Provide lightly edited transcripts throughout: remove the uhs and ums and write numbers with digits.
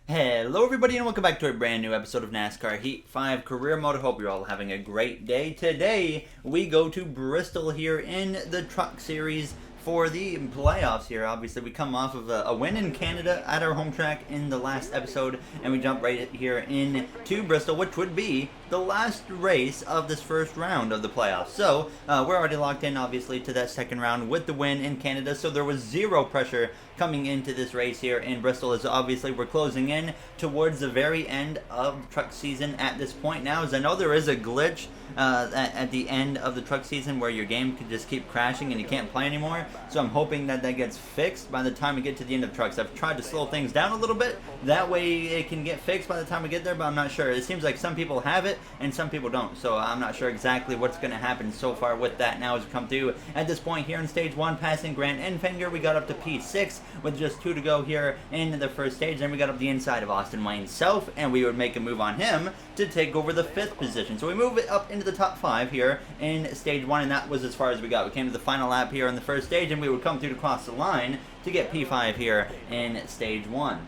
Hello everybody and welcome back to a brand new episode of NASCAR Heat 5 Career Mode. I hope you're all having a great day. Today we go to Bristol here in the Truck Series for the playoffs here. Obviously we come off of a win in Canada at our home track in the last episode, and we jump right here into Bristol, which would be the last race of this first round of the playoffs. So we're already locked in obviously to that second round with the win in Canada, so there was zero pressure coming into this race here in Bristol, as obviously we're closing in towards the very end of truck season at this point now, as I know there is a glitch at the end of the truck season where your game could just keep crashing and you can't play anymore. So I'm hoping that gets fixed by the time we get to the end of trucks. I've tried to slow things down a little bit, that way it can get fixed by the time we get there, but I'm not sure. It seems like some people have it and some people don't, so I'm not sure exactly what's going to happen so far with that now as we come through. At this point here in stage 1, passing Grant Enfinger, we got up to P6 with just 2 to go here in the first stage. Then we got up the inside of Austin Wayne Self, and we would make a move on him to take over the 5th position. So we move it up into the top 5 here in stage 1, and that was as far as we got. We came to the final lap here in the first stage, and we would come through to cross the line to get P5 here in stage 1.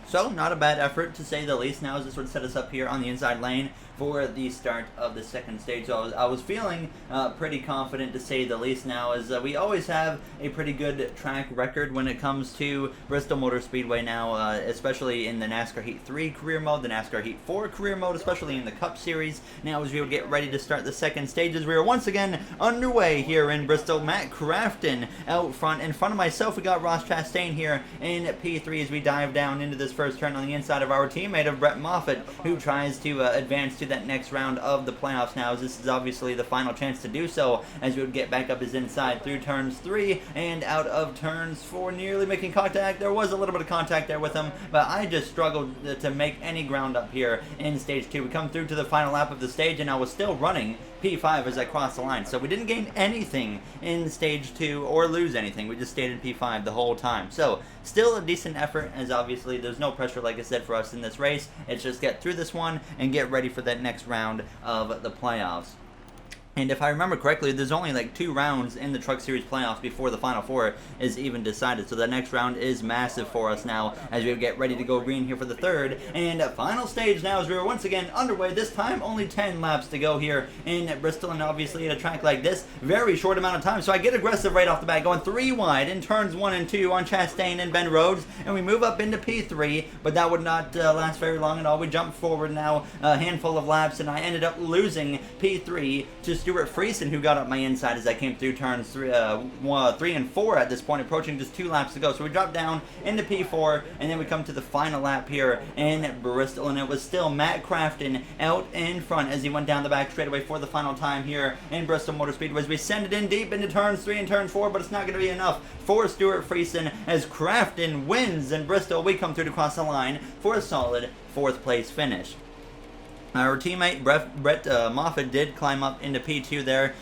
So, not a bad effort to say the least. Now as this would set us up here on the inside lane for the start of the second stage. So I was feeling pretty confident to say the least now, as we always have a pretty good track record when it comes to Bristol Motor Speedway now, especially in the NASCAR Heat 3 career mode, the NASCAR Heat 4 career mode, especially in the Cup Series. Now as we would get ready to start the second stages, we are once again underway here in Bristol. Matt Crafton out front. In front of myself, we got Ross Chastain here in P3 as we dive down into this first turn on the inside of our teammate of Brett Moffitt, who tries to advance to that next round of the playoffs now, as this is obviously the final chance to do so, as we would get back up his inside through turns 3 and out of turns 4, nearly making contact. There was a little bit of contact there with him, but I just struggled to make any ground up here in stage 2. We come through to the final lap of the stage, and I was still running P5 as I crossed the line, so we didn't gain anything in stage 2 or lose anything. We just stayed in P5 the whole time. So still a decent effort, as obviously there's no pressure, like I said, for us in this race. It's just get through this one and get ready for that next round of the playoffs. And if I remember correctly, there's only like 2 rounds in the Truck Series playoffs before the Final Four is even decided. So the next round is massive for us now as we get ready to go green here for the third and final stage now, as we are once again underway. This time only 10 laps to go here in Bristol, and obviously at a track like this, very short amount of time. So I get aggressive right off the bat, going 3 wide in turns 1 and 2 on Chastain and Ben Rhodes, and we move up into P3, but that would not last very long at all. We jump forward now a handful of laps, and I ended up losing P3 to Stuart Friesen, who got up my inside as I came through turns 3 and 4 at this point, approaching just 2 laps to go. So we drop down into P4, and then we come to the final lap here in Bristol, and it was still Matt Crafton out in front as he went down the back straightaway for the final time here in Bristol Motor Speedway, as we send it in deep into turns 3 and turn 4, but it's not going to be enough for Stuart Friesen as Crafton wins in Bristol. We come through to cross the line for a solid 4th place finish. Our teammate Brett Moffitt did climb up into P2 there.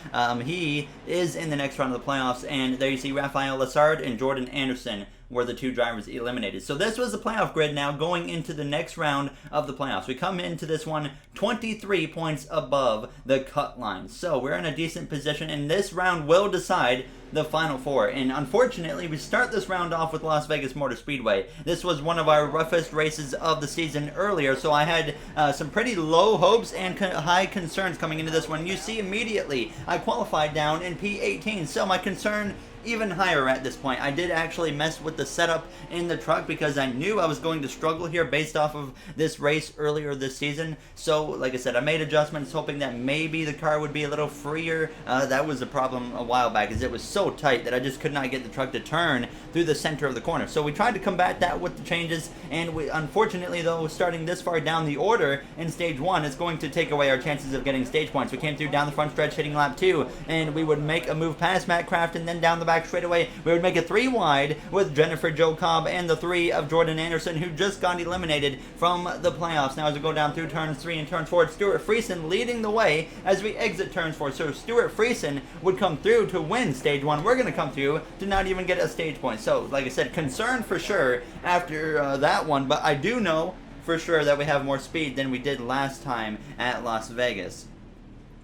He is in the next round of the playoffs, and there you see Raphael Lessard and Jordan Anderson were the 2 drivers eliminated. So this was the playoff grid now going into the next round of the playoffs. We come into this one 23 points above the cut line. So we're in a decent position, and this round will decide the Final Four. And unfortunately, we start this round off with Las Vegas Motor Speedway. This was one of our roughest races of the season earlier, so I had some pretty low hopes and high concerns coming into this one. You see immediately I qualified down in P18, so my concern even higher at this point. I did actually mess with the setup in the truck because I knew I was going to struggle here based off of this race earlier this season. So, like I said, I made adjustments hoping that maybe the car would be a little freer. That was a problem a while back, as it was so tight that I just could not get the truck to turn through the center of the corner. So we tried to combat that with the changes, and we, unfortunately though, starting this far down the order in stage 1 is going to take away our chances of getting stage points. We came through down the front stretch hitting lap 2, and we would make a move past Matt Craft, and then down the back straightaway we would make it 3 wide with Jennifer Joe Cobb and the 3 of Jordan Anderson, who just got eliminated from the playoffs. Now as we go down through turns 3 and turns 4, Stuart Friesen leading the way as we exit turns 4. So Stuart Friesen would come through to win stage 1. We're going to come through to not even get a stage point. So like I said, concern for sure after that one, but I do know for sure that we have more speed than we did last time at Las Vegas.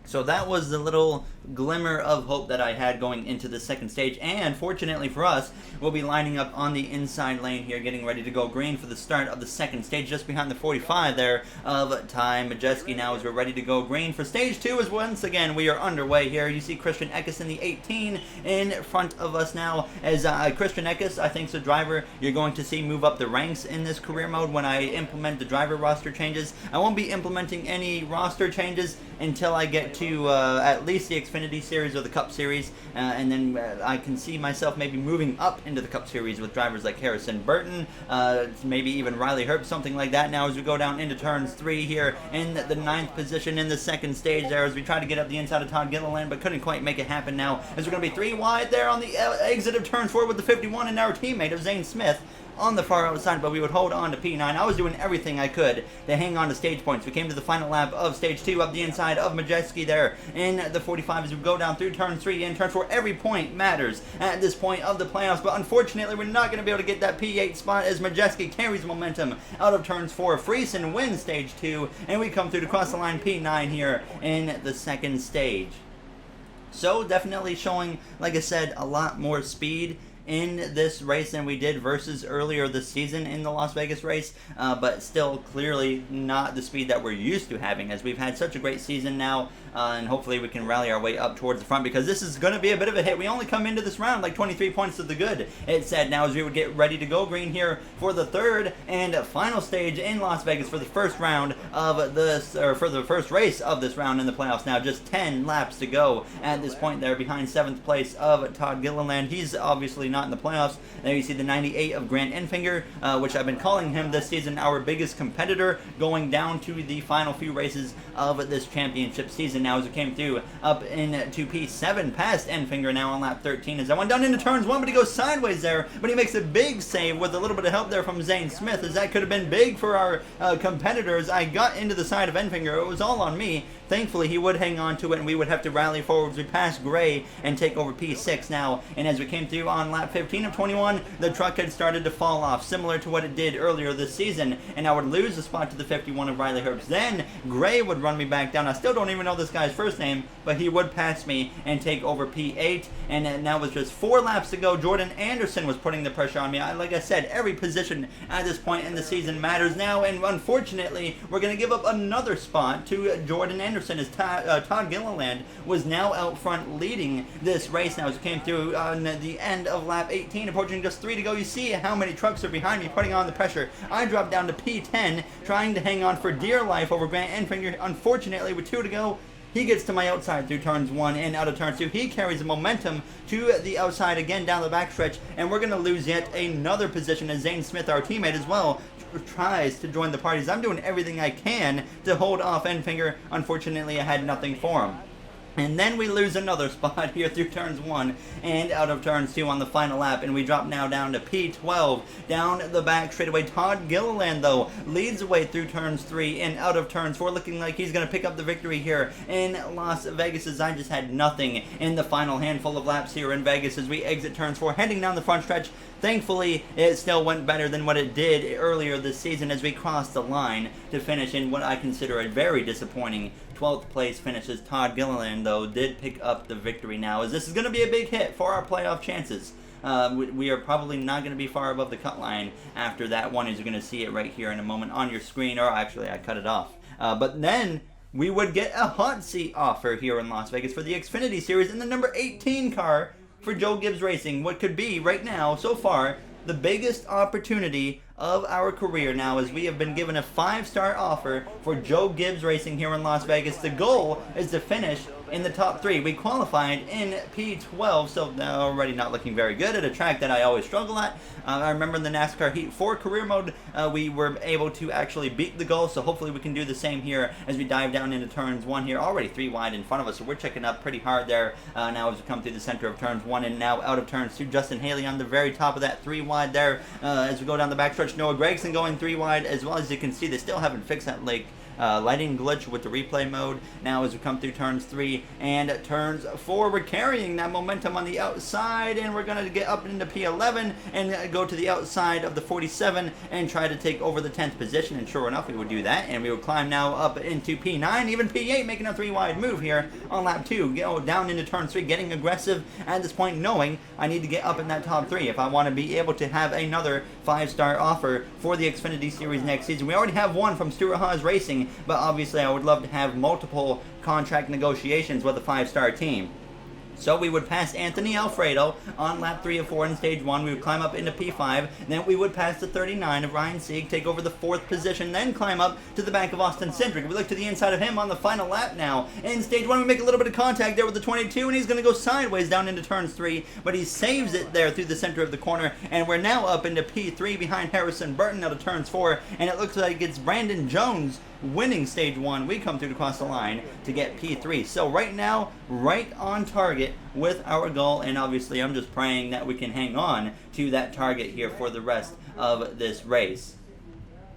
So that was the little glimmer of hope that I had going into the second stage. And fortunately for us, we'll be lining up on the inside lane here, getting ready to go green for the start of the second stage, just behind the 45 there of Ty Majeski now as we're ready to go green for stage 2. As once again we are underway here. You see Christian Eckes in the 18 in front of us now, as Christian Eckes, I think, is a driver you're going to see move up the ranks in this career mode when I implement the driver roster changes. I won't be implementing any roster changes until I get to at least the Xfinity Series or the Cup Series, and then I can see myself maybe moving up into the Cup Series with drivers like Harrison Burton, maybe even Riley Herbst, something like that. Now as we go down into turns 3 here in the 9th position in the second stage there, as we try to get up the inside of Todd Gilliland, but couldn't quite make it happen now, as we're going to be 3 wide there on the exit of turn 4 with the 51 and our teammate of Zane Smith on the far outside, but we would hold on to P9. I was doing everything I could to hang on to stage points. We came to the final lap of stage 2 up the inside of Majeski there in the 45 as we go down through turn 3 and turn 4. Every point matters at this point of the playoffs, but unfortunately we're not going to be able to get that P8 spot as Majeski carries momentum out of turns 4. Friesen wins stage 2, and we come through to cross the line P9 here in the second stage. So definitely showing, like I said, a lot more speed in this race than we did versus earlier this season in the Las Vegas race, but still clearly not the speed that we're used to having, as we've had such a great season now, and hopefully we can rally our way up towards the front, because this is going to be a bit of a hit. We only come into this round like 23 points to the good, it said, now as we would get ready to go green here for the third and final stage in Las Vegas for the first round of this, or for the first race of this round in the playoffs. Now just 10 laps to go at this point there, behind 7th place of Todd Gilliland. He's obviously not in the playoffs. There you see the 98 of Grant Enfinger, which I've been calling him this season our biggest competitor, going down to the final few races of this championship season. Now as it came through up into P7 past Enfinger now on lap 13 as I went down into turns 1, but he goes sideways there, but he makes a big save with a little bit of help there from Zane Smith, as that could have been big for our competitors. I got into the side of Enfinger. It was all on me. Thankfully he would hang on to it, and we would have to rally forwards. We passed Gray and take over P6 now, and as we came through on lap 15 of 21, the truck had started to fall off, similar to what it did earlier this season, and I would lose the spot to the 51 of Riley Herbst. Then Gray would run me back down. I still don't even know this guy's first name, but he would pass me and take over P8, and now with just 4 laps to go, Jordan Anderson was putting the pressure on me. Like I said, every position at this point in the season matters now, and unfortunately, we're going to give up another spot to Jordan Anderson, as Todd Gilliland was now out front leading this race now as it came through on the end of lap 18, approaching just 3 to go. You see how many trucks are behind me putting on the pressure. I dropped down to P10, trying to hang on for dear life over Grant Enfinger. Unfortunately, with 2 to go, he gets to my outside through turns 1 and out of turns 2. He carries the momentum to the outside again down the backstretch, and we're going to lose yet another position as Zane Smith, our teammate as well, tries to join the parties. I'm doing everything I can to hold off Enfinger. Unfortunately, I had nothing for him. And then we lose another spot here through turns 1 and out of turns 2 on the final lap, and we drop now down to P12 down the back straightaway. Todd Gilliland, though, leads the way through turns 3 and out of turns 4, looking like he's going to pick up the victory here in Las Vegas, as I just had nothing in the final handful of laps here in Vegas as we exit turns 4, heading down the front stretch. Thankfully, it still went better than what it did earlier this season as we crossed the line to finish in what I consider a very disappointing 12th place finish, as Todd Gilliland, though, did pick up the victory now, as this is going to be a big hit for our playoff chances. We are probably not going to be far above the cut line after that one, as you're going to see it right here in a moment on your screen, or actually I cut it off. But then we would get a hot seat offer here in Las Vegas for the Xfinity Series in the number 18 car for Joe Gibbs Racing, what could be right now, so far, the biggest opportunity of our career now, as we have been given a 5-star offer for Joe Gibbs Racing here in Las Vegas. The goal is to finish in the top 3. We qualified in P12, so already not looking very good at a track that I always struggle at. I remember in the NASCAR Heat 4 career mode, we were able to actually beat the goal, so hopefully we can do the same here as we dive down into turns 1 here. Already 3 wide in front of us, so we're checking up pretty hard there now as we come through the center of turns 1 and now out of turns 2. Justin Haley on the very top of that 3 wide there as we go down the backstretch. Noah Gregson going 3 wide as well. As you can see, they still haven't fixed that lighting glitch with the replay mode. Now as we come through turns 3 and turns 4, we're carrying that momentum on the outside, and we're going to get up into P11 and go to the outside of the 47 and try to take over the 10th position, and sure enough we would do that, and we would climb now up into P9, even P8, making a 3-wide move here on lap 2, go down into turn 3, getting aggressive at this point, knowing I need to get up in that top 3 if I want to be able to have another 5-star offer for the Xfinity Series next season. We already have one from Stewart Haas Racing, but obviously I would love to have multiple contract negotiations with a 5-star team. So we would pass Anthony Alfredo on lap 3 of 4 in stage 1. We would climb up into P5. Then we would pass the 39 of Ryan Sieg, take over the 4th position, then climb up to the back of Austin Cindric. We look to the inside of him on the final lap now. In stage 1, we make a little bit of contact there with the 22, and he's going to go sideways down into turns 3, but he saves it there through the center of the corner, and we're now up into P3 behind Harrison Burton out of turns 4, and it looks like it's Brandon Jones winning stage 1. We come through to cross the line to get P3. So right now, right on target with our goal, and obviously I'm just praying that we can hang on to that target here for the rest of this race.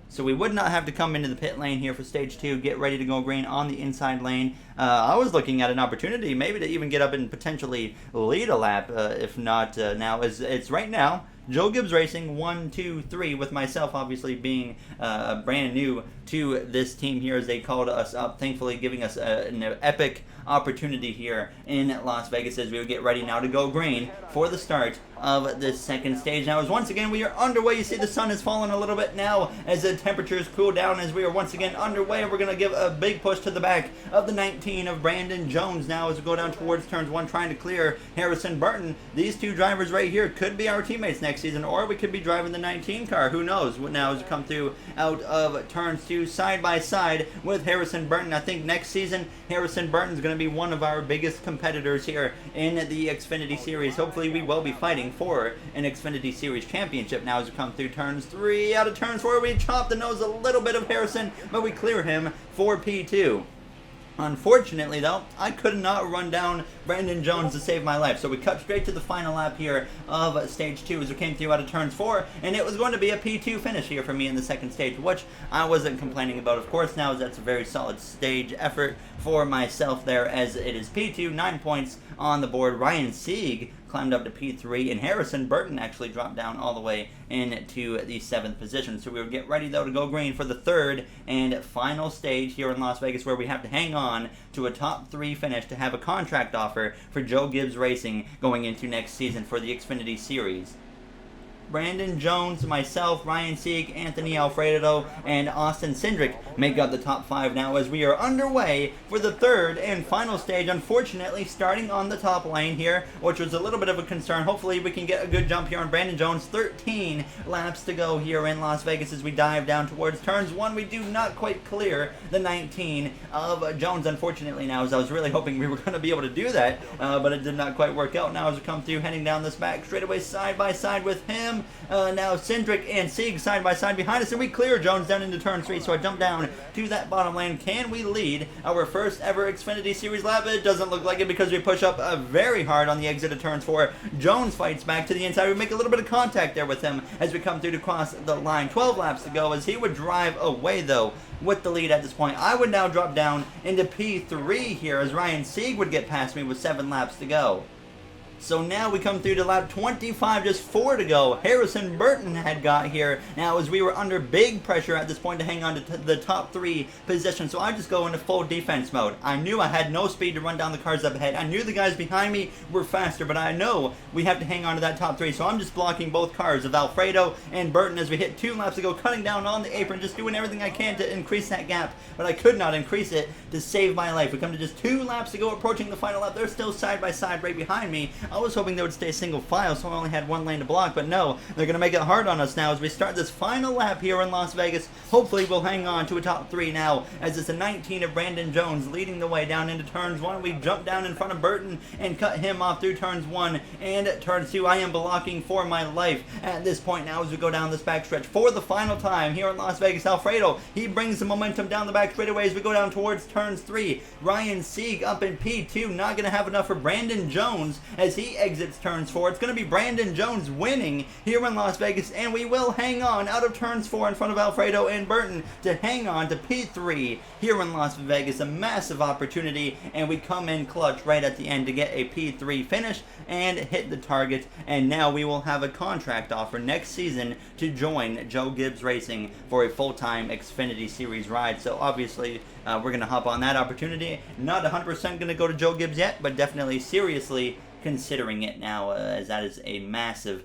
So we would not have to come into the pit lane here for stage 2, get ready to go green on the inside lane. I was looking at an opportunity maybe to even get up and potentially lead a lap, if not now. It's right now Joe Gibbs Racing 1, 2, 3, with myself obviously being brand new to this team here as they called us up, thankfully giving us an epic opportunity here in Las Vegas as we would get ready now to go green for the start of this second stage. Now as once again we are underway, you see the sun has fallen a little bit now as the temperatures cool down as we are once again underway. We're going to give a big push to the back of the 19 of Brandon Jones now as we go down towards turns 1 trying to clear Harrison Burton. These two drivers right here could be our teammates next season, or we could be driving the 19 car, who knows. Now as we come through out of turns 2 side by side with Harrison Burton. I think next season Harrison Burton is going to be one of our biggest competitors here in the Xfinity Series. Hopefully we will be fighting for an Xfinity Series championship now as we come through turns 3. Out of turns 4 we chop the nose a little bit of Harrison, but we clear him for P2. Unfortunately, though, I could not run down Brandon Jones to save my life. So we cut straight to the final lap here of stage 2 as we came through out of turns 4. And it was going to be a P2 finish here for me in the second stage, which I wasn't complaining about, of course. Now that's a very solid stage effort for myself there, as it is P2, 9 points on the board. Ryan Sieg climbed up to P3, and Harrison Burton actually dropped down all the way into the 7th position. So we will get ready, though, to go green for the third and final stage here in Las Vegas, where we have to hang on to a top 3 finish to have a contract offer for Joe Gibbs Racing going into next season for the Xfinity Series. Brandon Jones, myself, Ryan Sieg, Anthony Alfredo, and Austin Cindric make up the top 5 now as we are underway for the third and final stage. Unfortunately, starting on the top lane here, which was a little bit of a concern. Hopefully, we can get a good jump here on Brandon Jones. 13 laps to go here in Las Vegas as we dive down towards turns 1. We do not quite clear the 19 of Jones, unfortunately, now, as I was really hoping we were going to be able to do that, but it did not quite work out. Now, as we come through, heading down this back straightaway side by side with him. Now Cindric and Sieg side by side behind us, and we clear Jones down into turn 3, so I jump down to that bottom lane. Can we lead our first ever Xfinity Series lap? It doesn't look like it because we push up very hard on the exit of turns 4. Jones fights back to the inside. We make a little bit of contact there with him as we come through to cross the line. 12 laps to go as he would drive away, though, with the lead at this point. I would now drop down into P3 here as Ryan Sieg would get past me with 7 laps to go. So now we come through to lap 25, just 4 to go. Harrison Burton had got here now as we were under big pressure at this point to hang on to the top 3 position. So I just go into full defense mode. I knew I had no speed to run down the cars up ahead. I knew the guys behind me were faster, but I know we have to hang on to that top 3. So I'm just blocking both cars of Alfredo and Burton as we hit 2 laps to go, cutting down on the apron, just doing everything I can to increase that gap. But I could not increase it to save my life. We come to just 2 laps to go, approaching the final lap. They're still side by side right behind me. I was hoping they would stay single file, so I only had 1 lane to block, but no, they're going to make it hard on us now as we start this final lap here in Las Vegas. Hopefully we'll hang on to a top 3 now, as it's a 19 of Brandon Jones leading the way down into turns 1. We jump down in front of Burton and cut him off through turns 1 and turns 2. I am blocking for my life at this point now as we go down this backstretch for the final time here in Las Vegas. Alfredo, he brings the momentum down the back straightaway as we go down towards turns 3. Ryan Sieg up in P2, not going to have enough for Brandon Jones as he exits turns 4. It's going to be Brandon Jones winning here in Las Vegas, and we will hang on out of turns 4 in front of Alfredo and Burton to hang on to P3 here in Las Vegas. A massive opportunity, and we come in clutch right at the end to get a P3 finish and hit the target, and now we will have a contract offer next season to join Joe Gibbs Racing for a full-time Xfinity Series ride. So obviously we're going to hop on that opportunity. Not 100% going to go to Joe Gibbs yet, but definitely seriously considering it now, as that is a massive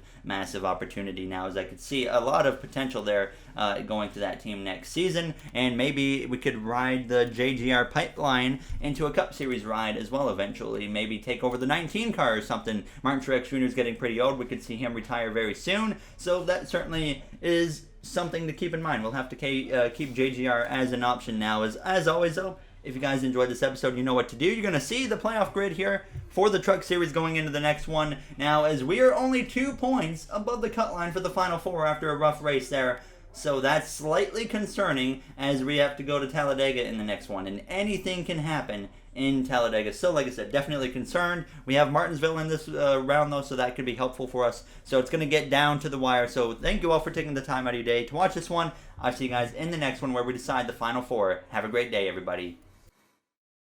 opportunity now, as I could see a lot of potential there going to that team next season, and maybe we could ride the JGR pipeline into a Cup Series ride as well eventually. Maybe take over the 19 car or something. Martin Truex Jr. is getting pretty old. We could see him retire very soon, so that certainly is something to keep in mind. We'll have to keep JGR as an option now. As always though, if you guys enjoyed this episode, you know what to do. You're going to see the playoff grid here for the Truck Series going into the next one. Now, as we are only 2 points above the cut line for the Final Four after a rough race there, so that's slightly concerning as we have to go to Talladega in the next one, and anything can happen in Talladega. So like I said, definitely concerned. We have Martinsville in this round though, so that could be helpful for us. So it's going to get down to the wire. So thank you all for taking the time out of your day to watch this one. I'll see you guys in the next one where we decide the Final Four. Have a great day, everybody.